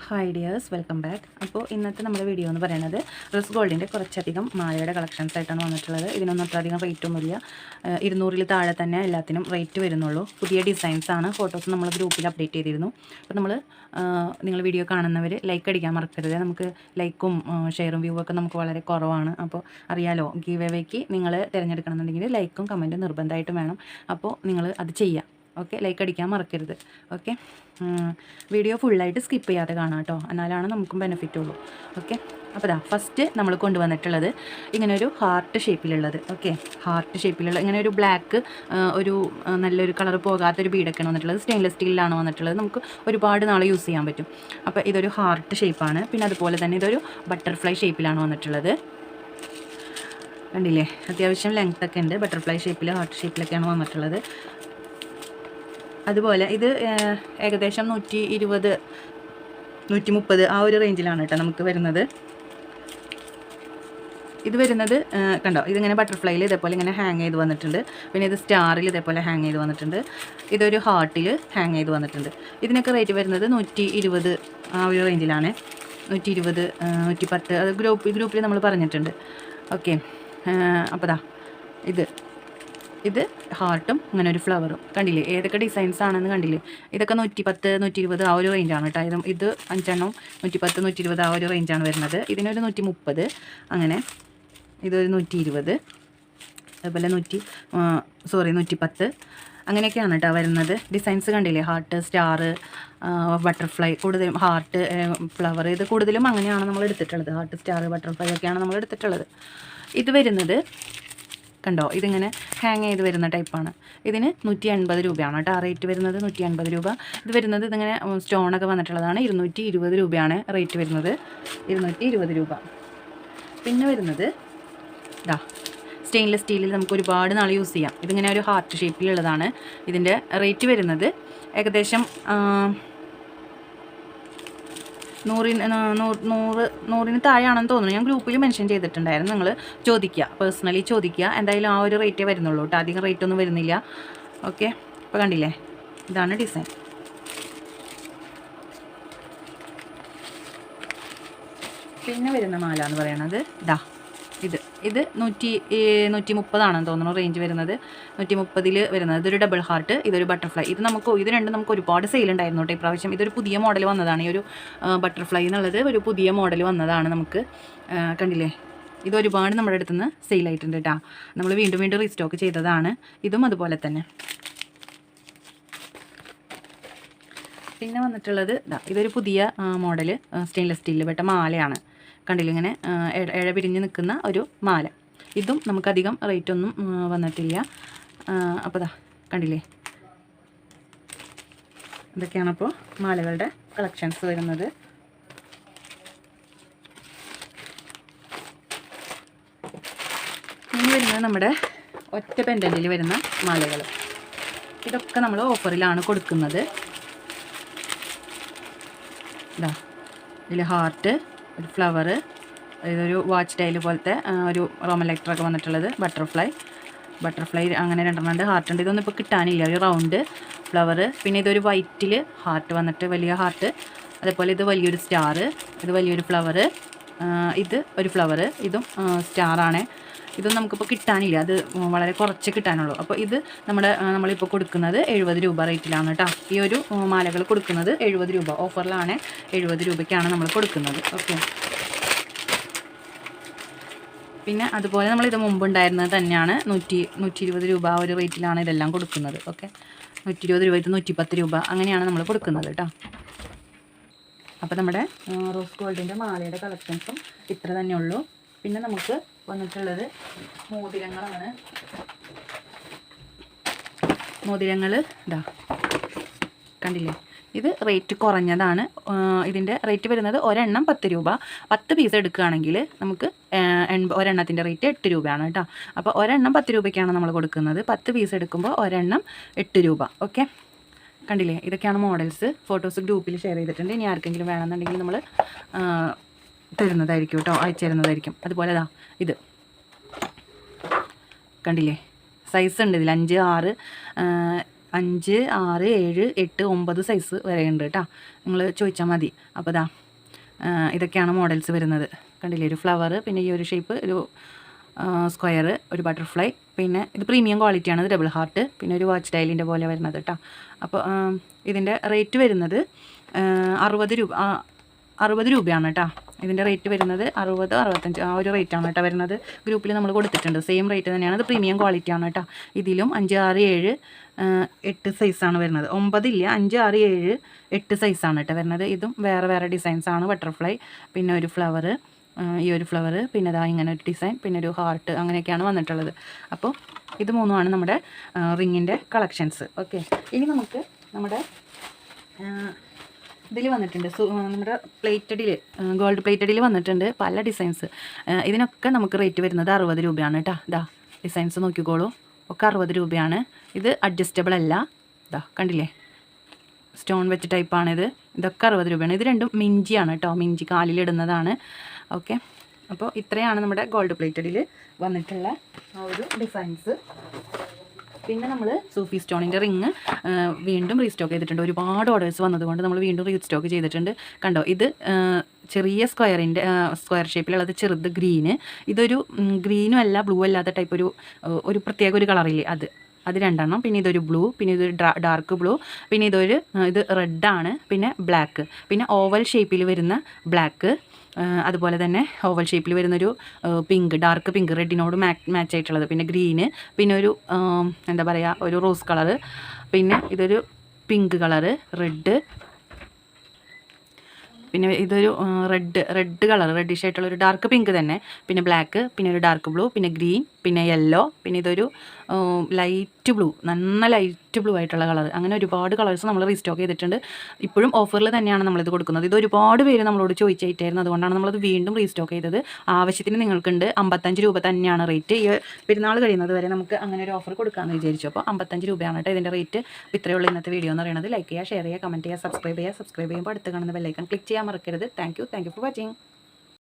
Hi dears, welcome back. അപ്പോൾ ഇന്നത്തെ നമ്മുടെ വീഡിയോ എന്ന് പറയുന്നത് റോസ് ഗോൾഡിൻ്റെ കുറച്ചധികം മാലയുടെ കളക്ഷൻസ് ആയിട്ടാണ് വന്നിട്ടുള്ളത്. ഇതിനൊന്നും അത്രയധികം റേറ്റ് ഒന്നുമില്ല. 200 താഴെ തന്നെ എല്ലാത്തിനും റേറ്റ് വരുന്നുള്ളൂ. പുതിയ ഡിസൈൻസ് ആണ്. ഫോട്ടോസ് നമ്മൾ ഗ്രൂപ്പിൽ അപ്ഡേറ്റ് ചെയ്തിരുന്നു. അപ്പോൾ നിങ്ങൾ വീഡിയോ കാണുന്നവർ ലൈക്ക് അടിക്കാൻ മറക്കരുത്. നമുക്ക് ലൈക്കും ഷെയറും വ്യൂ ഒക്കെ നമുക്ക് വളരെ കുറവാണ്. അപ്പോൾ അറിയാലോ, ഗീവ് അവേക്ക് നിങ്ങൾ തിരഞ്ഞെടുക്കണമെന്നുണ്ടെങ്കിൽ ലൈക്കും കമൻറ്റും നിർബന്ധമായിട്ടും വേണം. അപ്പോൾ നിങ്ങൾ അത് ചെയ്യുക. ഓക്കെ, ലൈക്ക് അടിക്കാൻ മറക്കരുത്. ഓക്കെ, വീഡിയോ ഫുള്ളായിട്ട് സ്കിപ്പ് ചെയ്യാതെ കാണാം കേട്ടോ, എന്നാലാണ് നമുക്കും ബെനിഫിറ്റ് ഉള്ളൂ. ഓക്കെ, അപ്പോൾ ഫസ്റ്റ് നമ്മൾ കൊണ്ടുവന്നിട്ടുള്ളത് ഇങ്ങനെ ഒരു ഹാർട്ട് ഷേപ്പിലുള്ളത്. ഓക്കെ, ഹാർട്ട് ഷേപ്പിലുള്ള ഇങ്ങനെ ഒരു ബ്ലാക്ക് ഒരു നല്ലൊരു കളർ പോകാത്തൊരു ബീഡൊക്കെയാണ് വന്നിട്ടുള്ളത്. സ്റ്റെയിൻലെസ് സ്റ്റീലിലാണ് വന്നിട്ടുള്ളത്. നമുക്ക് ഒരുപാട് നാൾ യൂസ് ചെയ്യാൻ പറ്റും. അപ്പോൾ ഇതൊരു ഹാർട്ട് ഷേപ്പാണ്. പിന്നെ അതുപോലെ തന്നെ ഇതൊരു ബട്ടർഫ്ലൈ ഷേപ്പിലാണ് വന്നിട്ടുള്ളത്. കണ്ടില്ലേ, അത്യാവശ്യം ലെങ്ത് ഒക്കെ ഉണ്ട്. ബട്ടർഫ്ലൈ ഷേപ്പിൽ ഹാർട്ട് ഷേപ്പിലൊക്കെയാണ് വന്നിട്ടുള്ളത്. അതുപോലെ ഇത് ഏകദേശം 120 130 ആ ഒരു റേഞ്ചിലാണ് കേട്ടോ നമുക്ക് വരുന്നത്. ഇത് വരുന്നത് കണ്ടോ, ഇതിങ്ങനെ ബട്ടർഫ്ലൈയിൽ ഇതേപോലെ ഇങ്ങനെ ഹാങ് ചെയ്ത് വന്നിട്ടുണ്ട്. പിന്നെ ഇത് സ്റ്റാറിൽ ഇതേപോലെ ഹാങ് ചെയ്ത് വന്നിട്ടുണ്ട്. ഇതൊരു ഹാർട്ടിൽ ഹാങ് ചെയ്ത് വന്നിട്ടുണ്ട്. ഇതിനൊക്കെ റേറ്റ് വരുന്നത് 120 ആ ഒരു റേഞ്ചിലാണ്. 120 110 അത് ഗ്രൂപ്പിൽ നമ്മൾ പറഞ്ഞിട്ടുണ്ട്. ഓക്കെ, അപ്പോൾ ഇത് ഹാർട്ടും ഇങ്ങനെ ഒരു ഫ്ലവറും കണ്ടില്ലേ, ഏതൊക്കെ ഡിസൈൻസ് ആണെന്ന് കണ്ടില്ലേ. ഇതൊക്കെ 110 120 ആ ഒരു റേഞ്ചാണ് കേട്ടോ. ഇത് 5 110 120 ആ ഒരു റേഞ്ചാണ് വരുന്നത്. ഇതിനൊരു 130, അങ്ങനെ ഇതൊരു 120, അതുപോലെ 110 അങ്ങനെയൊക്കെയാണ് കേട്ടോ വരുന്നത്. ഡിസൈൻസ് കണ്ടില്ലേ, ഹാർട്ട്, സ്റ്റാർ, ബട്ടർഫ്ലൈ, കൂടുതലും ഹാർട്ട്, ഫ്ലവർ, ഇത് കൂടുതലും അങ്ങനെയാണ് നമ്മൾ എടുത്തിട്ടുള്ളത്. ഹാർട്ട്, സ്റ്റാർ, ബട്ടർഫ്ലൈ ഒക്കെയാണ് നമ്മൾ എടുത്തിട്ടുള്ളത്. ഇത് വരുന്നത് കണ്ടോ, ഇതിങ്ങനെ ഹാങ് ചെയ്ത് വരുന്ന ടൈപ്പാണ്. ഇതിന് 180 രൂപയാണ് കേട്ടോ റേറ്റ് വരുന്നത്. 180 രൂപ. ഇത് വരുന്നത് ഇതിങ്ങനെ സ്റ്റോണൊക്കെ വന്നിട്ടുള്ളതാണ്. 220 രൂപയാണ് റേറ്റ് വരുന്നത്. 220 രൂപ. പിന്നെ വരുന്നത് സ്റ്റെയിൻലെസ് സ്റ്റീലിൽ നമുക്ക് ഒരുപാട് നാൾ യൂസ് ചെയ്യാം. ഇതിങ്ങനെ ഒരു ഹാർട്ട് ഷേപ്പിലുള്ളതാണ്. ഇതിൻ്റെ റേറ്റ് വരുന്നത് ഏകദേശം 100 താഴെയാണെന്ന് തോന്നുന്നു. ഞാൻ ഗ്രൂപ്പിൽ മെൻഷൻ ചെയ്തിട്ടുണ്ടായിരുന്നു. നിങ്ങൾ ചോദിക്കുക, പേഴ്സണലി ചോദിക്കുക. എന്തായാലും ആ ഒരു റേറ്റേ വരുന്നുള്ളൂ കേട്ടോ, അധികം റേറ്റ് ഒന്നും വരുന്നില്ല. ഓക്കെ, ഇപ്പോൾ കണ്ടില്ലേ, ഇതാണ് ഡിസൈൻ. പിന്നെ വരുന്ന മാല എന്ന് പറയുന്നത് ഇത് 130 ആണെന്ന് തോന്നുന്നു റേഞ്ച് വരുന്നത്. 130 വരുന്നത്. ഇതൊരു ഡബിൾ ഹാർട്ട്, ഇതൊരു ബട്ടർഫ്ലൈ. ഇത് രണ്ടും നമുക്ക് ഒരുപാട് സെയിൽ ഉണ്ടായിരുന്നു കേട്ടോ ഇപ്രാവശ്യം. ഇതൊരു പുതിയ മോഡൽ വന്നതാണ്. ഈ ഒരു ബട്ടർഫ്ലൈ എന്നുള്ളത് ഒരു പുതിയ മോഡൽ വന്നതാണ്. നമുക്ക് കണ്ടില്ലേ, ഇത് ഒരുപാട് നമ്മുടെ അടുത്ത് നിന്ന് സെയിലായിട്ടുണ്ട് കേട്ടോ. നമ്മൾ വീണ്ടും റീസ്റ്റോക്ക് ചെയ്തതാണ്. ഇതും അതുപോലെ തന്നെ. പിന്നെ വന്നിട്ടുള്ളത് ഇതൊരു പുതിയ മോഡൽ സ്റ്റെയിൻലെസ് സ്റ്റീലിൽ പെട്ട മാലയാണ്. കണ്ടില്ല, ഇങ്ങനെ ഇഴ പിരിഞ്ഞ് നിൽക്കുന്ന ഒരു മാല. ഇതും നമുക്കധികം റേറ്റ് ഒന്നും വന്നിട്ടില്ല. അപ്പോൾ കണ്ടില്ലേ, ഇതൊക്കെയാണ് അപ്പോൾ മാലകളുടെ കളക്ഷൻസ് വരുന്നത്. ഇനി വരുന്നത് നമ്മുടെ ഒറ്റ പെൻഡൻറ്റിൽ വരുന്ന മാലകൾ. ഇതൊക്കെ നമ്മൾ ഓഫറിലാണ് കൊടുക്കുന്നത്. ഇതിൽ ഹാർട്ട്, ഒരു ഫ്ലവർ, ഇതൊരു വാച്ച് ടൈൽ പോലത്തെ ഒരു റോമൻ ലെറ്ററൊക്കെ വന്നിട്ടുള്ളത്. ബട്ടർഫ്ലൈ അങ്ങനെ 2 ഉണ്ട്. ഹാർട്ട് ഉണ്ട്. ഇതൊന്നും ഇപ്പോൾ കിട്ടാനില്ല. ഒരു റൗണ്ട് ഫ്ലവർ. പിന്നെ ഇതൊരു വൈറ്റിൽ ഹാർട്ട് വന്നിട്ട് വലിയ ഹാർട്ട്. അതേപോലെ ഇത് വലിയൊരു സ്റ്റാർ, ഇത് വലിയൊരു ഫ്ലവർ, ഇത് ഒരു ഫ്ലവർ, ഇതും സ്റ്റാറാണ്. ഇതൊന്നും നമുക്കിപ്പോൾ കിട്ടാനില്ല. അത് വളരെ കുറച്ച് കിട്ടാനുള്ളൂ. അപ്പോൾ ഇത് നമ്മളിപ്പോൾ കൊടുക്കുന്നത് 70 രൂപ റേറ്റിലാണ് കേട്ടോ. ഈ ഒരു മാലകൾ കൊടുക്കുന്നത് 70 രൂപ ഓഫറിലാണ്. 70 രൂപയ്ക്കാണ് നമ്മൾ കൊടുക്കുന്നത്. ഓക്കെ, പിന്നെ അതുപോലെ നമ്മളിത് മുമ്പുണ്ടായിരുന്നത് തന്നെയാണ്. 120 രൂപ ആ ഒരു റേറ്റിലാണ് ഇതെല്ലാം കൊടുക്കുന്നത്. ഓക്കെ, 120 രൂപ, ഇത് 110 രൂപ അങ്ങനെയാണ് നമ്മൾ കൊടുക്കുന്നത് കേട്ടോ. അപ്പോൾ നമ്മുടെ റോസ് ഗോൾഡിൻ്റെ മാലയുടെ കളക്ഷൻസും ഇത്ര തന്നെ ഉള്ളൂ. പിന്നെ നമുക്ക് വന്നിട്ടുള്ളത് മോതിരങ്ങളാണ്. മോതിരങ്ങൾ കണ്ടില്ലേ, ഇത് റേറ്റ് കുറഞ്ഞതാണ്. ഇതിൻ്റെ റേറ്റ് വരുന്നത് ഒരെണ്ണം 10 രൂപ. 10 പീസ് എടുക്കുകയാണെങ്കിൽ നമുക്ക് ഒരെണ്ണത്തിൻ്റെ റേറ്റ് 8 രൂപയാണ് കേട്ടോ. അപ്പോൾ ഒരെണ്ണം 10 രൂപയ്ക്കാണ് നമ്മൾ കൊടുക്കുന്നത്. 10 പീസ് എടുക്കുമ്പോൾ ഒരെണ്ണം 8 രൂപ. ഓക്കെ, കണ്ടില്ലേ, ഇതൊക്കെയാണ് മോഡൽസ്. ഫോട്ടോസ് ഗ്രൂപ്പിൽ ഷെയർ ചെയ്തിട്ടുണ്ട്. ഇനി ആർക്കെങ്കിലും വേണമെന്നുണ്ടെങ്കിൽ നമ്മൾ തരുന്നതായിരിക്കും കേട്ടോ, അയച്ചു തരുന്നതായിരിക്കും. അതുപോലെ ഇത് കണ്ടില്ലേ, സൈസ് ഉണ്ട് ഇതിൽ 5, 6, 5, 6, 7, 8, 9 സൈസ് വരെ ഉണ്ട് കേട്ടോ. നിങ്ങൾ ചോദിച്ചാൽ മതി. അപ്പോൾ ഇതാ ഇതൊക്കെയാണ് മോഡൽസ് വരുന്നത്. കണ്ടില്ലേ, ഒരു ഫ്ലവർ, പിന്നെ ഈ ഒരു ഷേപ്പ്, ഒരു സ്ക്വയർ, ഒരു ബട്ടർഫ്ലൈ, പിന്നെ ഇത് പ്രീമിയം ക്വാളിറ്റിയാണ്, ഇത് ഡബിൾ ഹാർട്ട്, പിന്നെ ഒരു വാച്ച് ഡയലിൻ്റെ പോലെ വരുന്നത് കേട്ടോ. അപ്പോൾ ഇതിൻ്റെ റേറ്റ് വരുന്നത് 60 രൂപയാണ് കേട്ടോ. ഇതിൻ്റെ റേറ്റ് വരുന്നത് 60, 65 ആ ഒരു റേറ്റാണ് കേട്ടോ വരുന്നത്. ഗ്രൂപ്പിൽ നമ്മൾ കൊടുത്തിട്ടുണ്ട്, സെയിം റേറ്റ് തന്നെയാണ്. ഇത് പ്രീമിയം ക്വാളിറ്റിയാണ് കേട്ടോ. ഇതിലും 5, 6, 7, 8 സൈസാണ് വരുന്നത്. 9 ഇല്ല, 5, 6, 7, 8 സൈസാണ് കേട്ടോ വരുന്നത്. ഇതും വേറെ വേറെ ഡിസൈൻസാണ്. ബട്ടർഫ്ലൈ, പിന്നെ ഒരു ഫ്ലവർ, ഈ ഒരു ഫ്ലവർ, പിന്നെ ഇതാ ഇങ്ങനെ ഒരു ഡിസൈൻ, പിന്നെ ഒരു ഹാർട്ട്, അങ്ങനെയൊക്കെയാണ് വന്നിട്ടുള്ളത്. അപ്പോൾ ഇത് മൂന്നുമാണ് നമ്മുടെ റിങ്ങിൻ്റെ കളക്ഷൻസ്. ഓക്കെ, ഇനി നമുക്ക് നമ്മുടെ ഇതിൽ വന്നിട്ടുണ്ട്, നമ്മുടെ പ്ലേറ്റഡിൽ, ഗോൾഡ് പ്ലേറ്റഡിൽ വന്നിട്ടുണ്ട് പല ഡിസൈൻസ്. ഇതിനൊക്കെ നമുക്ക് റേറ്റ് വരുന്നത് 60 രൂപയാണ് കേട്ടോ. ഇതാ ഡിസൈൻസ് നോക്കിക്കോളൂ, ഒക്കെ 60 രൂപയാണ്. ഇത് അഡ്ജസ്റ്റബിൾ അല്ല, ഇതാ കണ്ടില്ലേ, സ്റ്റോൺ വെച്ച ടൈപ്പാണിത്. ഇതൊക്കെ 60 രൂപയാണ്. ഇത് രണ്ടും മിഞ്ചിയാണ് കേട്ടോ, മിഞ്ചി കാലിലിടുന്നതാണ്. ഓക്കെ, അപ്പോൾ ഇത്രയാണ് നമ്മുടെ ഗോൾഡ് പ്ലേറ്റഡിൽ വന്നിട്ടുള്ള ആ ഒരു ഡിസൈൻസ്. പിന്നെ നമ്മൾ സൂഫി സ്റ്റോണിൻ്റെ റിങ് വീണ്ടും റീസ്റ്റോക്ക് ചെയ്തിട്ടുണ്ട്. ഒരുപാട് ഓർഡേഴ്സ് വന്നതുകൊണ്ട് നമ്മൾ വീണ്ടും റീസ്റ്റോക്ക് ചെയ്തിട്ടുണ്ട്. കണ്ടോ, ഇത് ചെറിയ സ്ക്വയർ ഷേപ്പിലുള്ളത്, ചെറുത് ഗ്രീന്. ഇതൊരു ഗ്രീനും അല്ല ബ്ലൂ അല്ലാത്ത ടൈപ്പ്, ഒരു പ്രത്യേക ഒരു കളറില്ലേ, അത് രണ്ടെണ്ണം. പിന്നെ ഇതൊരു ബ്ലൂ, പിന്നെ ഇതൊരു ഡാർക്ക് ബ്ലൂ, പിന്നെ ഇത് റെഡാണ്, പിന്നെ ബ്ലാക്ക്, പിന്നെ ഓവൽ ഷേപ്പിൽ വരുന്ന ബ്ലാക്ക്, അതുപോലെ തന്നെ ഓവൽ ഷേപ്പിൽ വരുന്നൊരു പിങ്ക്, ഡാർക്ക് പിങ്ക്, റെഡിനോട് മാച്ച് ആയിട്ടുള്ളത്, പിന്നെ ഗ്രീന്, പിന്നെ ഒരു എന്താ പറയുക, ഒരു റോസ് കളറ്, പിന്നെ ഇതൊരു പിങ്ക് കളറ്, റെഡ്, പിന്നെ ഇതൊരു റെഡ് കളർ, റെഡിഷ് ആയിട്ടുള്ള ഒരു ഡാർക്ക് പിങ്ക് തന്നെ, പിന്നെ ബ്ലാക്ക്, പിന്നെ ഒരു ഡാർക്ക് ബ്ലൂ, പിന്നെ ഗ്രീൻ, പിന്നെ യെല്ലോ, പിന്നെ ഇതൊരു ലൈറ്റ് ബ്ലൂ, നല്ല ലൈറ്റ് ബ്ലൂ ആയിട്ടുള്ള കളർ. അങ്ങനെ ഒരുപാട് കളേഴ്സ് നമ്മൾ റീസ്റ്റോക്ക് ചെയ്തിട്ടുണ്ട്. ഇപ്പോഴും ഓഫറിൽ തന്നെയാണ് നമ്മളിത് കൊടുക്കുന്നത്. ഇത് ഒരുപാട് പേര് നമ്മളോട് ചോദിച്ചായിട്ടായിരുന്നു, അതുകൊണ്ടാണ് നമ്മളത് വീണ്ടും റീസ്റ്റോക്ക് ചെയ്തത്. ആവശ്യത്തിന് നിങ്ങൾക്കുണ്ട്. 55 രൂപ തന്നെയാണ് റേറ്റ്. ഈ പെരുന്നാൾ കഴിയുന്നത് വരെ നമുക്ക് അങ്ങനെ ഒരു ഓഫർ കൊടുക്കാമെന്ന് വിചാരിച്ചു. അപ്പോൾ 55 രൂപയാണ് കേട്ടോ ഇതിൻ്റെ റേറ്റ്. ഇത്രയുള്ള ഇന്നത്തെ വീഡിയോ എന്ന് പറയുന്നത്. ലൈക്ക് ചെയ്യുക, ഷെയർ ചെയ്യുക, കമൻറ്റ് ചെയ്യുക, സബ്സ്ക്രൈബ് ചെയ്യുമ്പോൾ അടുത്ത് കാണുന്ന ബെല്ലൈക്കൺ ക്ലിക്ക് ചെയ്യാൻ മറക്കരുത്. Thank you for watching.